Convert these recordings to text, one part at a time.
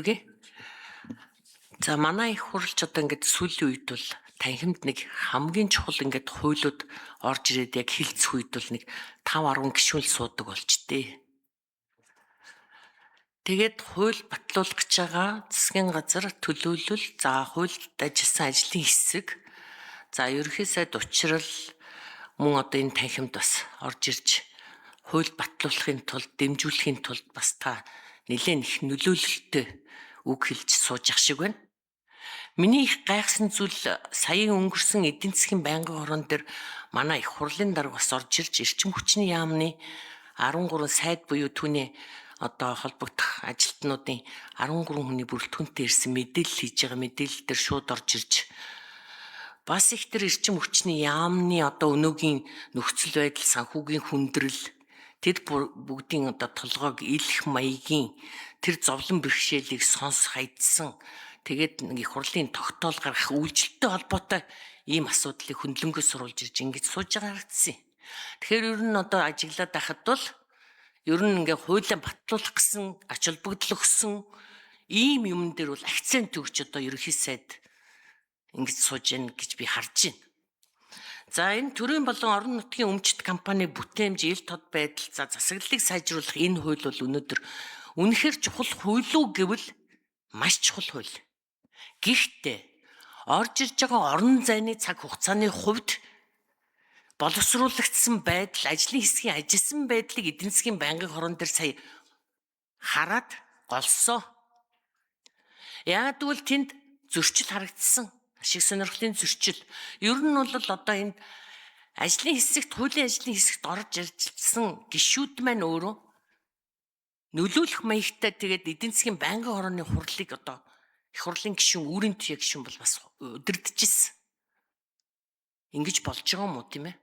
Окей. За манай их хурлч одоо ингээд сүүлийн үед бол танхимд нэг хамгийн чухал ингээд хуйлууд орж ирээд яг хилцэх үед бол нэг 5-10 гишүүн л суудаг болчтой. Тэгээд хууль батлуулах гэж байгаа засгийн газар төлөөлөл за хуульд ажилласан ажлын хэсэг за ерөнхий сайд учрал мөн одоо энэ танхимд бас орж ирж хууль батлуулахын тулд дэмжүүлэхийн тулд бас та нэлээд их нөлөөлөлтөй үг хэлж сууж ах шиг байна. Миний их гайхсан зүйл саяын өнгөрсөн эдийн засгийн байнгын хорон дээр манай их хурлын дарга бас орж ирж эрчим хүчний яамны 13 сайд буюу түүний одоо холбогдох ажилтнуудын 13 хүний бүрэлдэхүүнтэй ирсэн мэдээлэл хийж байгаа мэдээлэл дээр шууд орж ирж бас их тэр эрчим хүчний яамны одоо өнөөгийн нөхцөл байдал санхүүгийн хүндрэл тэр бүгдийн одоо толгойг илэх маягийн тэр зовлон бэрхшээлийг сонс хайдсан тэгээд нэг их хурлын тогтоол гаргах үйлчлэлтэй холбоотой ийм асуудлыг хөндлөнгөөс суруулж ирж ингэж сууж байгаа харагдсан. Тэгэхээр ер нь одоо ажиглаад байхад бол ер нь ингээ хуулиа батлуулах гэсэн ач холбогдол өгсөн ийм юм дээр бол акцент өгч одоо ерөнхий сайд ингэж сууж яана гэж би харж байна. За энэ төрийн болон орон нутгийн өмчт компани бүтээмж ил тод байдал за засаглалыг сайжруулах энэ хууль бол өнөөдөр үнэхээр чухал хууль уу гэвэл маш чухал хууль. Гэхдээ орж ирж байгаа орон зайны цаг хугацааны хувьд боловсруулагдсан байдал ажлын хэсгийн ажилласан байдлыг эдийн засгийн байнгын хорон дээр сая хараад голсоо. Яагад гэвэл тэнд зөрчил харагдсан. Ашиг сонирхлын зөрчил. Ер нь бол одоо энэ ажлын хэсэгт хуулийн ажлын хэсэгт орж ирсэн гишүүд маань өөрөө нөлөөлөх маягтай тэгээд эдийн засгийн байнгын хорооны хурлыг одоо их хурлын гишүүн үүрийн төяг гишүүн бол бас удирдахжсэн. Ингэж болж байгаа юм уу тийм ээ?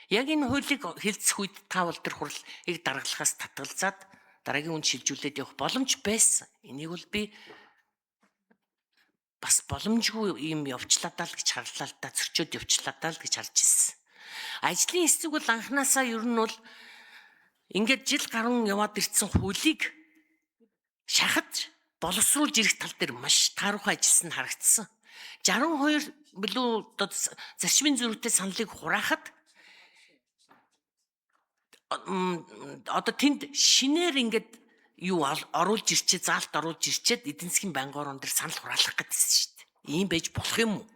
Яг энэ хуулийг хэлцэх үед та бол тэр хурлыг даргалахаас татгалзаад дараагийн үнд шилжүүлээд явах боломж байсан. Энийг бол би бас боломжгүй юм явчлаадаа л гэж харлаа л да зөрчөөд явчлаадаа л гэж харж ирсэн. Ажлын хэсэг бол анханасаа ер нь бол ингээд жил гаруй яваад ирсэн хуулийг шахаж боловсруулж ирэх тал дээр маш тааруухан ажилласан харагдсан. 62 билүү зарчмын зөрүүтэй саналыг хураахад одоо тэнд шинээр ингээд юу оруулж ирчээ заалт оруулж ирчээд эдийн засгийн байнгын орон дээр санал хураалгах гэдсэн шүү дээ. Ийм байж болох юм уу?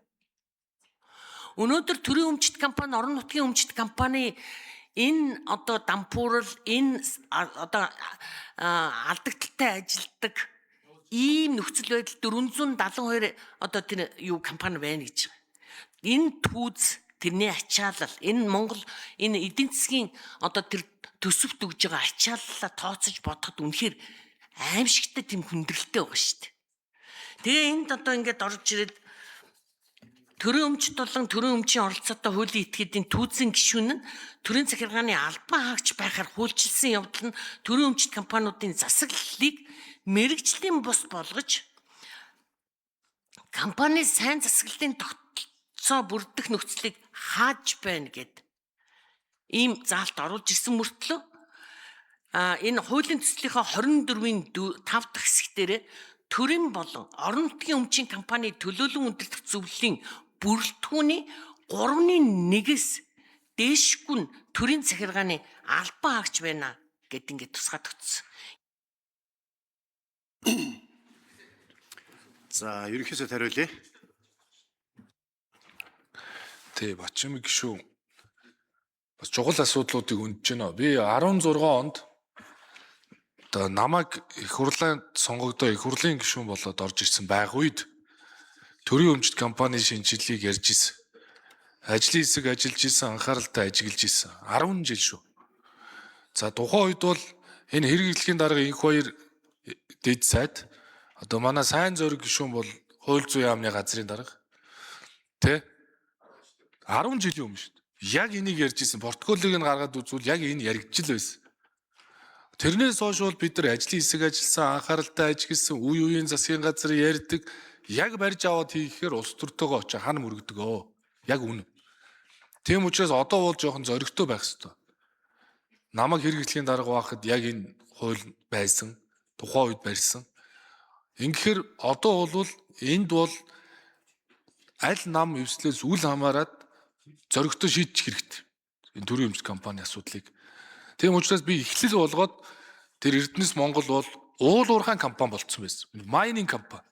Өнөөдөр төрийн өмчт компани, орон нутгийн өмчт компани энэ одоо дампуурал, энэ одоо алдагдaltaй ажилдаг ийм нөхцөл байдал 472 одоо тэр юу компани байна гэж. Энэ түүз тэрний ачаалал энэ Монгол энэ эдийн засгийн одоо тэр төсөвт өгж байгаа ачааллаа тооцож бодоход үнэхээр аимшигтай тийм хүндрэлтэй байгаа шүү дээ. Тэгээ энд одоо ингээд орж ирээд төрийн өмчт болон төрийн өмчийн оролцоотой хуулийн этгээдийн түүцэн гишүүн нь төрийн захиргааны албан хаагч байхаар хуульчилсан явдал нь төрийн өмчт компаниудын засаглалыг мэрэгжлийн бус болгож компани сайн засаглалын тогтолцоо бүрдэх нөхцөлийг хааж байна гэд ийм заалт оруулж ирсэн мөртлөө энэ хуулийн төслийнхаа 24-ийн 5 дахь хэсгээр төрийн болон орон нутгийн өмчийн компани төлөөлөн удирдах зөвлөлийн бүрэлдэхүүний 3/1-ээс дээшгүй нь төрийн захиргааны албан хаагч байна гэд ингээд тусгаад өгсөн. За ерөнхийдөө хариулъя. Тэ Бачим гишүүн бас чухал асуудлуудыг өндөж байна. Би 16 онд одоо намайг их хурлын сонгогдоо их хурлын гишүүн болоод орж ирсэн байх үед төрийн өмчт компани шинжилгээг ярьж ирсэн. Ажлын хэсэг ажиллаж ирсэн, анхааралтай ажиглаж ирсэн. 10 жил шүү. За тухайн үед бол энэ хэрэглэхийн дарга инх хоёр дэд сайд одоо манай сайн зориг гишүүн бол хууль зүйн яамны газрын дарга. Тэ 10 жилийн өмнө шүү дээ. Яг энийг ярьж ирсэн. Портфолийг нь гаргаад үзвэл яг энэ яригдж л байсан. Тэрнээс хойш бол бид нар ажлын хэсэг ажилласан, анхааралтай ажигласан, үе үеийн засгийн газар ярьдаг, яг барьж аваад хийхээр улс төртөөгөө очиж хан мөрөгдөгөө. Яг үнэ. Тийм учраас одоо бол жоохон зоригтой байх хэрэгтэй. Намайг хэрэглэхийн дарга байхад яг энэ хууль байсан, тухайн үед барьсан. Ингэхээр одоо бол энд бол аль нам эвслээс үл хамааран зоригтой шийдчих хэрэгтэй. Энэ төрийн өмчт компани асуудлыг. Тийм учраас би эхлэл болгоод тэр Эрдэнэс Монгол бол уул уурхайн компани болцсон байсан. Майнинг компани.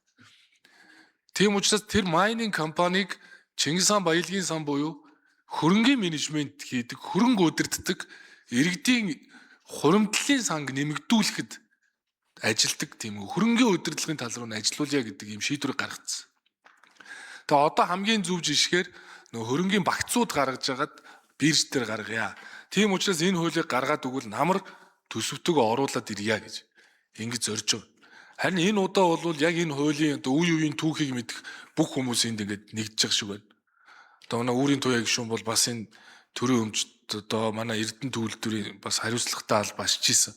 Тийм учраас тэр майнинг компанийг Чингис хаан Баялагын сан буюу хөрөнгийн менежмент хийдэг, хөрөнгө удирддаг, иргэдийн хуримтлалын санг нэмэгдүүлэхэд ажилдаг тийм хөрөнгийн удирдлагын тал руу нь ажилуулъя гэдэг ийм шийдвэр гаргацсан. Тэгээ одоо хамгийн зөв жишгээр нөх хөрөнгийн багцууд гаргаж агаад бирж дээр гаргая. Тийм учраас энэ хуулийг гаргаад өгвөл намар төсөвтөг оруулаад ирья гэж ингэж зорж байгаа. Харин энэ удаа бол яг энэ хуулийн үе үеийн түүхийг мэдэх бүх хүмүүс энд ингэж нэгдэж байгаа шиг байна. Одоо манай өөрийн туяа гишүүн бол бас энэ төрийн өмчт одоо манай Эрдэнэ төвлөрийн бас хариуцлагатай аль башж исэн.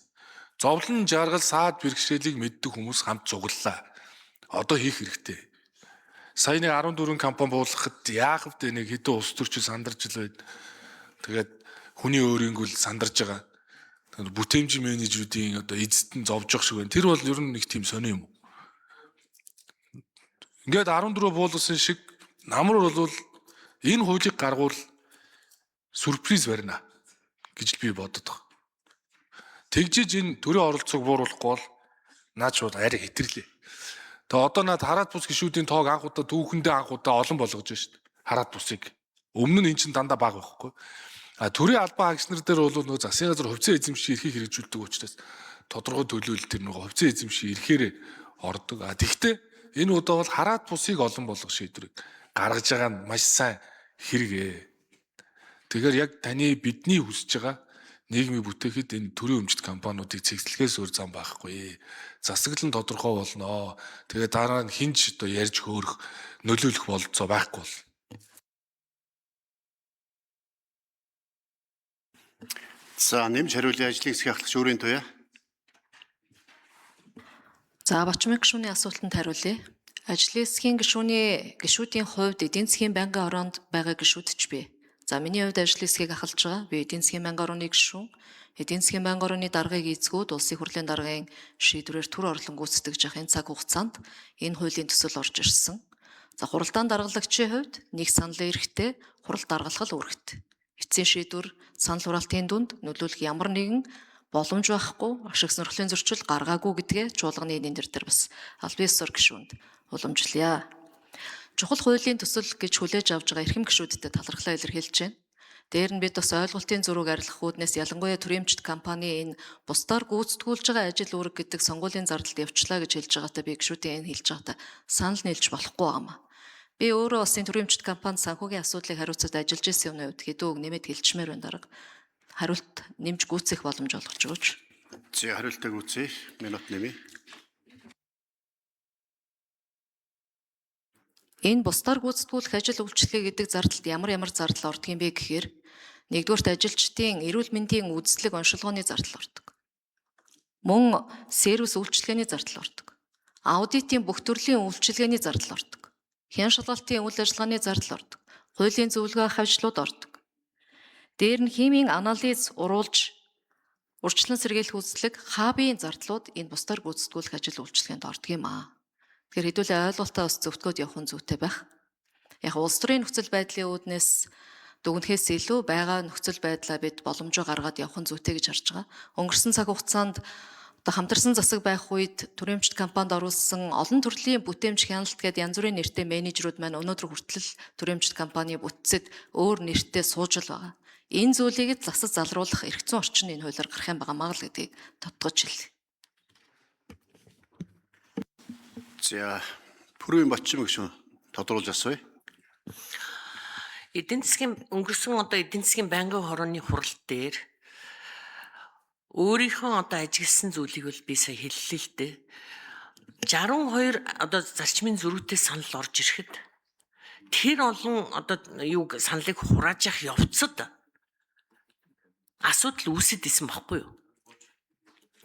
Зовлон жаргал саад бэрхшээлийг мэддэг хүмүүс хамт цуглалаа. Одоо хийх хэрэгтэй. Саяны 14 компани буулгахад яах вэ нэг хэдэн улс төрчил сандарч л байд. Тэгээд хүний өөрийгөө л сандарж байгаа. Бүтээмжийн менежерүүдийн одоо эзэд нь зовж явах шиг байна. Тэр бол ер нь нэг тийм сони юм. Ингээд 14 буулгасан шиг намар бол энэ хуулийг гаргуул сюрприз барина гэж би бодод байгаа. Тэгжиж энэ төрийн оролцоог бууруулахгүй бол наад шууд арай хэтэрлээ. Тэгээ одоо наад хараат бус гишүүдийн тоог анх удаа түүхэндээ анх удаа олон болгож байна шүү дээ. Хараат бусыг. Өмнө нь эн чинь дандаа бага байхгүй. А төрийн албан хаагч нар дээр бол нөгөө засгийн газар хувьцаа эзэмших эрхийг хэрэгжүүлдэг учраас тодорхой төлөөлөл тэр нөгөө хувьцаа эзэмших эрхээр ордог. А тэгвэл энэ удаа бол хараат бусыг олон болгох шийдвэрийг гаргаж байгаа нь маш сайн хэрэгээ. Тэгэхээр яг таны бидний хүсэж байгаа нийгмийг бүтээхэд энэ төрийн өмчт компаниудыг цэгцлэхээс өөр зам байхгүй. Засаглал нь тодорхой болно. Тэгээ дараа нь хинж одоо ярьж хөөрөх, нөлөөлөх болцоо байхгүй бол. За нэмж хариулын ажлын хэсгийн ахлагч өөрийн туяа. За Бачмын гишүүний асуултанд хариулъя. Ажлын хэсгийн гишүүдийн хувьд эдийн засгийн байнгын ороонд байгаа гишүүд ч бий. За миний хувьд ажлын хэсгийг ахалж байгаа. Би эдийн засгийн байнгын орооны гишүүн. Эдийн засгийн байнгын орооны даргаыг эзгүүд улсын хурлын даргын шийдвэрээр төр орлон гүйцэтгэж явах энэ цаг хугацаанд энэ хуулийн төсөл орж ирсэн. За хуралдаан даргалагчийн хувьд нэг саналын эрэхтэй хурал даргалах үүрэгтэй. Эцсийн шийдвэр санал хураалтын дүнд нөлөөлөх ямар нэгэн боломж байхгүй ашиг сонирхлын зөрчил гаргаагүй гэдгээ чуулганы нэмэр дээр бас аль бие ёсоор гишүүнд уламжлая. Чухал хуулийн төсөл гэж хүлээж авж байгаа эрхэм гишүүдэд талархлаа илэрхийлж байна. Дээр нь бид бас ойлголтын зөрүүг арилгах үүднээс ялангуяа төрийн өмчт компани энэ бусдаар гүйцэтгүүлж байгаа ажил үүрэг гэдэг сонгуулийн зардалд явчлаа гэж хэлж байгаатай би гишүүдийн энэ хэлж байгаатай санал нийлж болохгүй юм. Би өөрөө бас энэ төрийн өмчт компанид санхүүгийн асуудлыг хариуцаад ажиллаж исэн юмны хувьд хэдүүг нэмэт хэлчмээр байна дарга. Хариулт нэмж гүйцэх боломж олгож өгөөч. За хариултаа гүйцээх минут нэмье. Энэ бусдаар гүйцэтгүүлэх ажил үйлчлэгээ гэдэг зардалд ямар зардал ордог юм бэ гэхээр нэгдүгээрт ажилчдын эрүүл мэндийн үзэсгэлэг оншилгооны зардал ордог. Мөн сервис үйлчлэгээний зардал ордог. Аудитын бүх төрлийн үйлчлэгээний зардал ордог. Хэн шалгалтын үйл ажиллагааны зардал ордог. Хуулийн зөвлөгөө авах ажлууд ордог. Дээр нь химийн анализ уруулж урьдчилан сэргийлэх үзэсгэлэг хабын зардлууд энэ бусдаар гүйцэтгүүлэх ажил үйлчлэгээнд ордог юм аа. Тэгэхээр хэдүүлээ ойлголтоо бас зөвтгөөд явах нь зүйтэй байх. Яг улс төрийн нөхцөл байдлын үүднээс дүгнэхээс илүү байгаа нөхцөл байдлаа бид боломжоо гаргаад явах нь зүйтэй гэж харж байгаа. Өнгөрсөн цаг хугацаанд одоо хамтарсан засаг байх үед төрийн өмчт компанид оруулсан олон төрлийн бүтээмж хяналт гэдэг янз бүрийн нэртэй менежерүүд маань өнөөдөр хүртэл төрийн өмчт компани бүтцэд өөр нэртэй сууж л байгаа. Энэ зүйлийг засаж залруулах эрх зүйн орчин энэ хуулиар гарах юм байгаа маа л гэдгийг тодтогч хэлье. За Пүрэвийн Бачмын гишүүн тодруулж асууя. Өнгөрсөн одоо эдийн засгийн байнгын хорооны хурал дээр өөрийнхөө одоо ажигласан зүйлийг бол би сая хэллээ л дээ. 62 одоо зарчмын зөрүүтэй санал орж ирэхэд тэр олон одоо юуг саналыг хурааж явах явцад асуудал үүсэт исэн баггүй юу?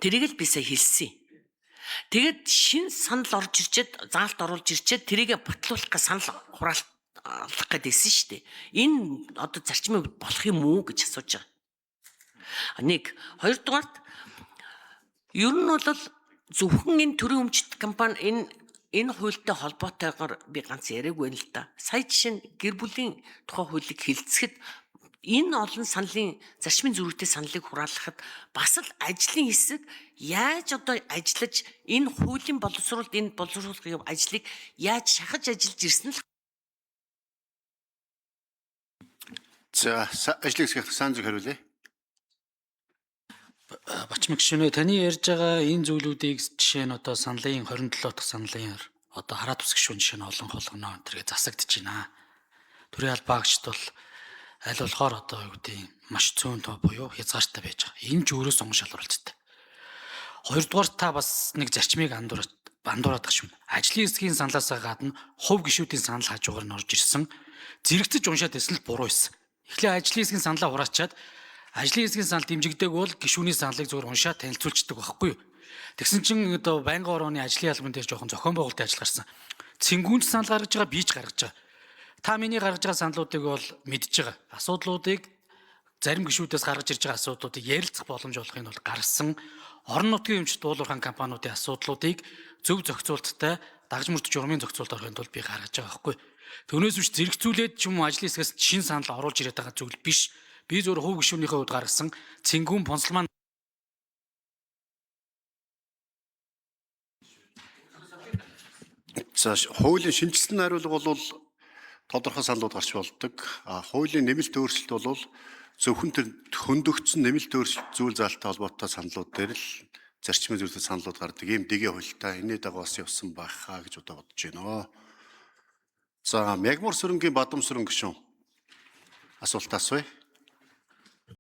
Тэрийг л би сая хэлсэн. Тэгээд шин санал орж ирчээд заалт оруулж ирчээд тэрийг батлуулах гэж санал хураалах гэдээсэн шүү дээ. Энэ одоо зарчмын болох юм уу гэж асууж байгаа. Нэг, хоёрдугаарт ер нь бол зөвхөн энэ төрийн өмчт компани энэ хуультай холбоотойгоор би ганц яриаггүй л да. Сая жишээ нь гэр бүлийн тухай хуулийг хэлцэхэд энэ олон саналын зарчмын зөрүүтэй саналыг хураалахад бас л ажлын хэсэг яаж одоо ажиллаж энэ хуулийн боловсруулалт энэ боловсруулалтын ажлыг яаж шахаж ажиллаж ирсэн л За ажлыг хэсгэх сайн зүг хариулъя. Бачмаг гишүүнээ таны ярьж байгаа энэ зүйлүүдийг жишээ нь одоо саналын 27 дахь саналын одоо хараад ус гишүүн жишээ нь олон болгоно тэргээ засагдж байна. Төрийн албаагчд бол аль болохоор одоо юу гэдэг маш цөөн тоо буюу хязгаартай байж байгаа. Энэ ч өөрөө сонгон шалгуулалттай. Хоёрдугаар та бас нэг зарчмыг андуураад гэх юм. Ажлын хэсгийн саналаас гадна хувь гишүүдийн санал хажуугаар нь орж ирсэн. Зэрэгцэж уншаад байсан л буруу байсан. Эхлээ ажлын хэсгийн саналаа хураачаад ажлын хэсгийн санал дэмжигдэг бол гишүүний саналыг зөвхөн уншаад танилцуулцдаг байхгүй юу? Тэгсэн чинь одоо байнгын орооны ажлын албан дээр жоохон зохион байгуулалтын ажил гарсан. Цэнгүүнч санал гаргаж байгаа, би ч гаргаж байгаа. Та миний гаргаж байгаа саналуудыг бол мэдж байгаа. Асуудлуудыг зарим гишүүдээс гаргаж ирж байгаа асуудлуудыг ярилцах боломж олохыг бол гаргасан. Орон нутгийн өмчт уулуурхан компаниудын асуудлуудыг зөв зохицуулттай дагж мөрдөж журмын зохицуулалт орохын тулд би гаргаж байгаа байхгүй. Түүнээс биш зэрэгцүүлээд ч юм уу ажлын хэсгээс шин санал оруулж ирээд байгаа зүйл биш. Би зөвхөн хувь гишүүнийхээ хувьд гаргасан цэнгүүн бонцлман За хуулийн шинжилсэн хариулга бол тодорхой саналууд гарч болдог. Хуулийн нэмэлт өөрчлөлт бол зөвхөн тэр хөндөгдсөн нэмэлт өөрчлөлт зүйл заалттай холбоотой саналууд дээр л зарчмын зүйлтэй саналууд гардаг. Ийм дэгээ хуультай энэний дагуу бас явсан байхаа гэж одоо бодож байна. За Мягмар сүрэнгийн Бадам сүрэн гишүүн асуулт асууя.